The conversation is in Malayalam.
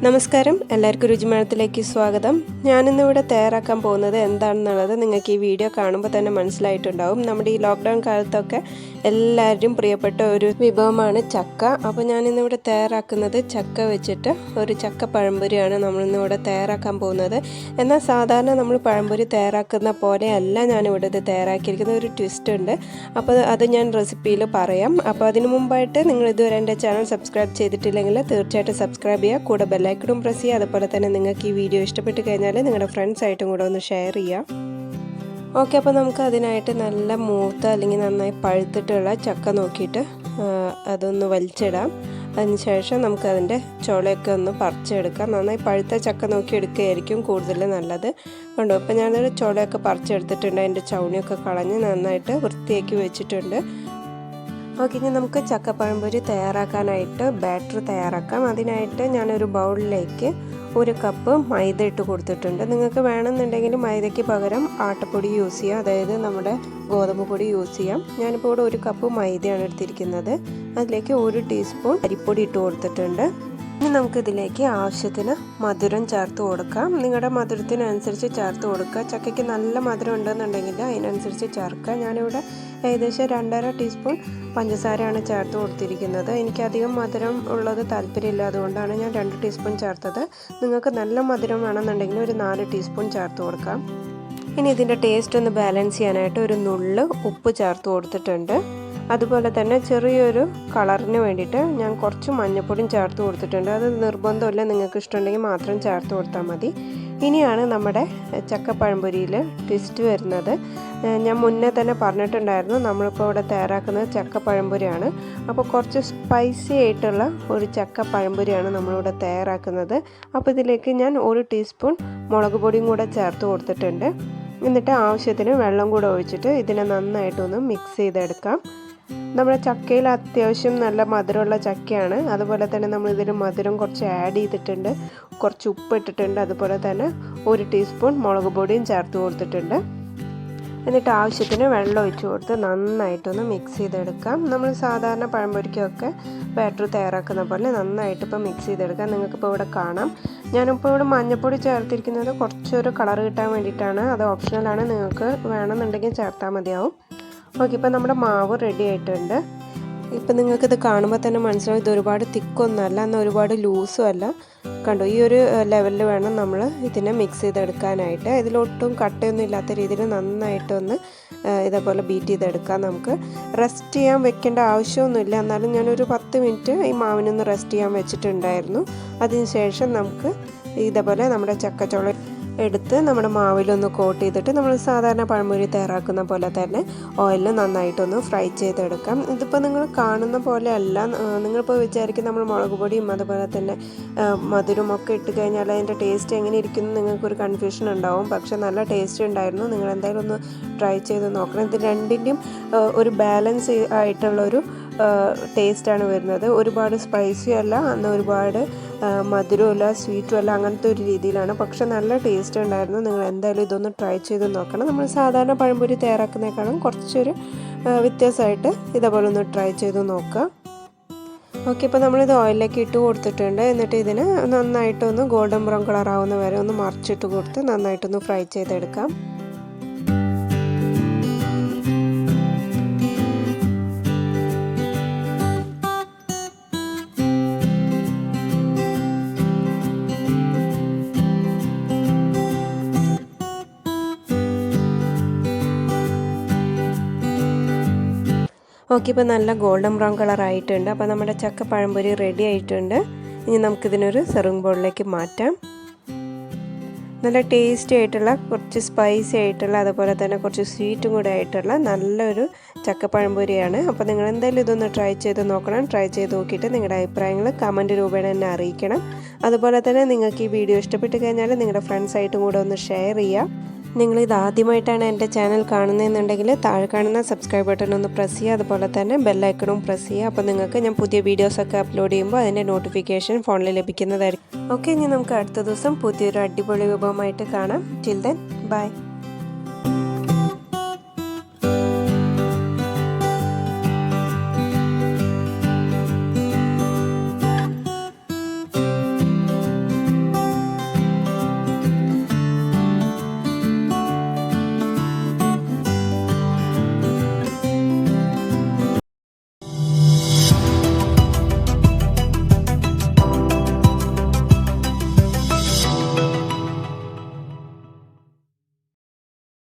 നമസ്കാരം, എല്ലാവർക്കും രുചിമേളത്തിലേക്ക് സ്വാഗതം. ഞാനിന്നിവിടെ തയ്യാറാക്കാൻ പോകുന്നത് എന്താണെന്നുള്ളത് നിങ്ങൾക്ക് ഈ വീഡിയോ കാണുമ്പോൾ തന്നെ മനസ്സിലായിട്ടുണ്ടാവും. നമ്മുടെ ഈ ലോക്ക്ഡൗൺ കാലത്തൊക്കെ എല്ലാവരും പ്രിയപ്പെട്ട ഒരു വിഭവമാണ് ചക്ക. അപ്പോൾ ഞാനിന്നിവിടെ തയ്യാറാക്കുന്നത് ചക്ക വെച്ചിട്ട് ഒരു ചക്ക പഴംപൊരിയാണ് നമ്മളിന്നിവിടെ തയ്യാറാക്കാൻ പോകുന്നത്. എന്നാൽ സാധാരണ നമ്മൾ പഴംപൊരി തയ്യാറാക്കുന്ന പോലെയല്ല ഞാനിവിടെ ഇത് തയ്യാറാക്കിയിരിക്കുന്ന ഒരു ട്വിസ്റ്റ് ഉണ്ട്. അപ്പോൾ അത് ഞാൻ റെസിപ്പിയിൽ പറയാം. അപ്പോൾ അതിനു മുമ്പായിട്ട് നിങ്ങൾ ഇതുവരെ എൻ്റെ ചാനൽ സബ്സ്ക്രൈബ് ചെയ്തിട്ടില്ലെങ്കിൽ തീർച്ചയായിട്ടും സബ്സ്ക്രൈബ് ചെയ്യുക, കൂടെ ബെല്ലൈക്കണും പ്രസ് ചെയ്യുക. അതുപോലെ തന്നെ നിങ്ങൾക്ക് ഈ വീഡിയോ ഇഷ്ടപ്പെട്ട് കഴിഞ്ഞാൽ നിങ്ങളുടെ ഫ്രണ്ട്സായിട്ടും കൂടെ ഒന്ന് ഷെയർ ചെയ്യുക. ഓക്കെ, അപ്പോൾ നമുക്ക് അതിനായിട്ട് നല്ല മൂത്ത അല്ലെങ്കിൽ നന്നായി പഴുത്തിട്ടുള്ള ചക്ക നോക്കിയിട്ട് അതൊന്ന് വലിച്ചിടാം. അതിനുശേഷം നമുക്കതിൻ്റെ ചുളയൊക്കെ ഒന്ന് പറിച്ചെടുക്കാം. നന്നായി പഴുത്ത ചക്ക നോക്കി എടുക്കുകയായിരിക്കും കൂടുതൽ നല്ലത്. കണ്ടോ, അപ്പോൾ ഞാനൊരു ചുളയൊക്കെ പറിച്ചെടുത്തിട്ടുണ്ട്. അതിൻ്റെ ചൗണിയൊക്കെ കളഞ്ഞ് നന്നായിട്ട് വൃത്തിയാക്കി വെച്ചിട്ടുണ്ട്. ഓക്കെ, ഇനി നമുക്ക് ചക്കപ്പഴംപൊരി തയ്യാറാക്കാനായിട്ട് ബാറ്റർ തയ്യാറാക്കാം. അതിനായിട്ട് ഞാനൊരു ബൗളിലേക്ക് 1 കപ്പ് മൈദ ഇട്ട് കൊടുത്തിട്ടുണ്ട്. നിങ്ങൾക്ക് വേണമെന്നുണ്ടെങ്കിൽ മൈദയ്ക്ക് പകരം ആട്ടപ്പൊടി യൂസ് ചെയ്യാം, അതായത് നമ്മുടെ ഗോതമ്പ് പൊടി യൂസ് ചെയ്യാം. ഞാനിപ്പോൾ ഇവിടെ 1 കപ്പ് മൈദയാണ് എടുത്തിരിക്കുന്നത്. അതിലേക്ക് 1 ടീസ്പൂൺ അരിപ്പൊടി ഇട്ട് കൊടുത്തിട്ടുണ്ട്. ഇനി നമുക്കിതിലേക്ക് ആവശ്യത്തിന് മധുരം ചേർത്ത് കൊടുക്കാം. നിങ്ങളുടെ മധുരത്തിനനുസരിച്ച് ചേർത്ത് കൊടുക്കുക. ചക്കയ്ക്ക് നല്ല മധുരം ഉണ്ടെന്നുണ്ടെങ്കിൽ അതിനനുസരിച്ച് ചേർക്കുക. ഞാനിവിടെ ഏകദേശം 2.5 ടീസ്പൂൺ പഞ്ചസാരയാണ് ചേർത്ത് കൊടുത്തിരിക്കുന്നത്. എനിക്കധികം മധുരം ഉള്ളത് താല്പര്യമില്ല, അതുകൊണ്ടാണ് ഞാൻ 2 ടീസ്പൂൺ ചേർത്തത്. നിങ്ങൾക്ക് നല്ല മധുരം വേണമെന്നുണ്ടെങ്കിൽ ഒരു 4 ടീസ്പൂൺ ചേർത്ത് കൊടുക്കാം. ഇനി ഇതിൻ്റെ ടേസ്റ്റ് ഒന്ന് ബാലൻസ് ചെയ്യാനായിട്ട് ഒരു നുള്ള് ഉപ്പ് ചേർത്ത് കൊടുത്തിട്ടുണ്ട്. അതുപോലെ തന്നെ ചെറിയൊരു കളറിന് വേണ്ടിയിട്ട് ഞാൻ കുറച്ച് മഞ്ഞൾപ്പൊടിയും ചേർത്ത് കൊടുത്തിട്ടുണ്ട്. അത് നിർബന്ധമില്ല, നിങ്ങൾക്ക് ഇഷ്ടമുണ്ടെങ്കിൽ മാത്രം ചേർത്ത് കൊടുത്താൽ മതി. ഇനിയാണ് നമ്മുടെ ചക്കപ്പഴംപൊരിയിൽ ട്വിസ്റ്റ് വരുന്നത്. ഞാൻ മുന്നേ തന്നെ പറഞ്ഞിട്ടുണ്ടായിരുന്നു, നമ്മളിപ്പോൾ ഇവിടെ തയ്യാറാക്കുന്നത് ചക്കപ്പഴംപൊരിയാണ്. അപ്പോൾ കുറച്ച് സ്പൈസി ആയിട്ടുള്ള ഒരു ചക്കപ്പഴംപൊരിയാണ് നമ്മളിവിടെ തയ്യാറാക്കുന്നത്. അപ്പോൾ ഇതിലേക്ക് ഞാൻ 1 ടീസ്പൂൺ മുളക് പൊടിയും കൂടെ ചേർത്ത് കൊടുത്തിട്ടുണ്ട്. എന്നിട്ട് ആവശ്യത്തിന് വെള്ളം കൂടെ ഒഴിച്ചിട്ട് ഇതിനെ നന്നായിട്ടൊന്ന് മിക്സ് ചെയ്തെടുക്കാം. നമ്മുടെ ചക്കയിൽ അത്യാവശ്യം നല്ല മധുരമുള്ള ചക്കയാണ്. അതുപോലെ തന്നെ നമ്മൾ ഇതിൽ മധുരം കുറച്ച് ആഡ് ചെയ്തിട്ടുണ്ട്, കുറച്ച് ഉപ്പ് ഇട്ടിട്ടുണ്ട്. അതുപോലെ തന്നെ 1 ടീസ്പൂൺ മുളക് പൊടിയും ചേർത്ത് കൊടുത്തിട്ടുണ്ട്. എന്നിട്ട് ആവശ്യത്തിന് വെള്ളം ഒഴിച്ച് കൊടുത്ത് നന്നായിട്ടൊന്ന് മിക്സ് ചെയ്തെടുക്കാം. നമ്മൾ സാധാരണ പഴംപൊരിക്കൊക്കെ ബാറ്റർ തയ്യാറാക്കുന്ന പോലെ നന്നായിട്ട് ഇപ്പോൾ മിക്സ് ചെയ്തെടുക്കാം. നിങ്ങൾക്കിപ്പോൾ ഇവിടെ കാണാം, ഞാനിപ്പോൾ ഇവിടെ മഞ്ഞൾപ്പൊടി ചേർത്തിരിക്കുന്നത് കുറച്ചൊരു കളർ കിട്ടാൻ വേണ്ടിയിട്ടാണ്. അത് ഓപ്ഷണലാണ്, നിങ്ങൾക്ക് വേണമെന്നുണ്ടെങ്കിൽ ചേർത്താൽ മതിയാവും. ഓക്കെ, ഇപ്പോൾ നമ്മുടെ മാവ് റെഡി ആയിട്ടുണ്ട്. ഇപ്പം നിങ്ങൾക്കിത് കാണുമ്പോൾ തന്നെ മനസ്സിലാവും, ഇത് ഒരുപാട് തിക്കൊന്നുമല്ല, എന്നാൽ ഒരുപാട് ലൂസും അല്ല. കണ്ടോ, ഈ ഒരു ലെവലിൽ വേണം നമ്മൾ ഇതിനെ മിക്സ് ചെയ്തെടുക്കാനായിട്ട്. ഇതിലൊട്ടും കട്ടയൊന്നും ഇല്ലാത്ത രീതിയിൽ നന്നായിട്ടൊന്ന് ഇതേപോലെ ബീറ്റ് ചെയ്തെടുക്കാം. നമുക്ക് റെസ്റ്റ് ചെയ്യാൻ വെക്കേണ്ട ആവശ്യമൊന്നുമില്ല, എന്നാലും ഞാനൊരു 10 മിനിറ്റ് ഈ മാവിനൊന്ന് റെസ്റ്റ് ചെയ്യാൻ വെച്ചിട്ടുണ്ടായിരുന്നു. അതിനുശേഷം നമുക്ക് ഇതേപോലെ നമ്മുടെ ചക്കച്ചോള എടുത്ത് നമ്മുടെ മാവിലൊന്ന് കോട്ട് ചെയ്തിട്ട് നമ്മൾ സാധാരണ പഴംപൊരി തയ്യാറാക്കുന്ന പോലെ തന്നെ ഓയിലിൽ നന്നായിട്ടൊന്ന് ഫ്രൈ ചെയ്തെടുക്കാം. ഇതിപ്പോൾ നിങ്ങൾ കാണുന്ന പോലെ അല്ല. നിങ്ങളിപ്പോൾ വിചാരിക്കും നമ്മൾ മുളക് പൊടിയും അതുപോലെ തന്നെ മധുരം ഒക്കെ ഇട്ട് കഴിഞ്ഞാൽ അതിൻ്റെ ടേസ്റ്റ് എങ്ങനെ ഇരിക്കുന്നു നിങ്ങൾക്കൊരു കൺഫ്യൂഷൻ ഉണ്ടാവും. പക്ഷേ നല്ല ടേസ്റ്റ് ഉണ്ടായിരുന്നു. നിങ്ങൾ എന്തായാലും ഒന്ന് ട്രൈ ചെയ്ത് നോക്കണം. ഇത് രണ്ടിൻ്റെയും ഒരു ബാലൻസ് ആയിട്ടുള്ളൊരു ടേസ്റ്റാണ് വരുന്നത്. ഒരുപാട് സ്പൈസി അല്ല, എന്നാൽ ഒരുപാട് മധുരമില്ല, സ്വീറ്റും അല്ല, അങ്ങനത്തെ ഒരു രീതിയിലാണ്. പക്ഷെ നല്ല ടേസ്റ്റ് ഉണ്ടായിരുന്നു. നിങ്ങൾ എന്തായാലും ഇതൊന്ന് ട്രൈ ചെയ്ത് നോക്കണം. നമ്മൾ സാധാരണ പഴംപൊരി തയ്യാറാക്കുന്നതിനേക്കാളും കുറച്ചൊരു വ്യത്യാസമായിട്ട് ഇതേപോലെ ഒന്ന് ട്രൈ ചെയ്ത് നോക്കുക. ഓക്കെ, ഇപ്പോൾ നമ്മളിത് ഓയിലിലേക്ക് ഇട്ട് കൊടുത്തിട്ടുണ്ട്. എന്നിട്ട് ഇതിന് നന്നായിട്ടൊന്ന് ഗോൾഡൻ ബ്രൗൺ കളർ ആവുന്ന വരെ ഒന്ന് മറിച്ചിട്ട് കൊടുത്ത് നന്നായിട്ടൊന്ന് ഫ്രൈ ചെയ്തെടുക്കാം. ഓക്കെ, ഇപ്പോൾ നല്ല ഗോൾഡൻ ബ്രൗൺ കളർ ആയിട്ടുണ്ട്. അപ്പോൾ നമ്മുടെ ചക്ക പഴംപൊരി റെഡി ആയിട്ടുണ്ട്. ഇനി നമുക്കിതിനൊരു സെർവിങ് ബൗളിലേക്ക് മാറ്റാം. നല്ല ടേസ്റ്റി ആയിട്ടുള്ള, കുറച്ച് സ്പൈസി ആയിട്ടുള്ള, അതുപോലെ തന്നെ കുറച്ച് സ്വീറ്റും കൂടെ ആയിട്ടുള്ള നല്ലൊരു ചക്ക പഴംപൊരിയാണ്. അപ്പോൾ നിങ്ങൾ എന്തായാലും ഇതൊന്ന് ട്രൈ ചെയ്ത് നോക്കണം. ട്രൈ ചെയ്ത് നോക്കിയിട്ട് നിങ്ങളുടെ അഭിപ്രായങ്ങൾ കമൻറ്റ് രൂപേണ എന്നെ അറിയിക്കണം. അതുപോലെ തന്നെ നിങ്ങൾക്ക് ഈ വീഡിയോ ഇഷ്ടപ്പെട്ട് കഴിഞ്ഞാൽ നിങ്ങളുടെ ഫ്രണ്ട്സായിട്ടും കൂടെ ഒന്ന് ഷെയർ ചെയ്യുക. നിങ്ങളിത് ആദ്യമായിട്ടാണ് എൻ്റെ ചാനൽ കാണുന്നതെന്നുണ്ടെങ്കിൽ താഴെ കാണുന്ന സബ്സ്ക്രൈബ് ബട്ടൺ ഒന്ന് പ്രസ് ചെയ്യുക. അതുപോലെ തന്നെ ബെല്ലൈക്കണും പ്രസ് ചെയ്യുക. അപ്പോൾ നിങ്ങൾക്ക് ഞാൻ പുതിയ വീഡിയോസൊക്കെ അപ്ലോഡ് ചെയ്യുമ്പോൾ അതിൻ്റെ നോട്ടിഫിക്കേഷൻ ഫോണിൽ ലഭിക്കുന്നതായിരിക്കും. ഓക്കെ, ഇനി നമുക്ക് അടുത്ത ദിവസം പുതിയൊരു അടിപൊളി വിഭവമായിട്ട് കാണാം. Till then bye.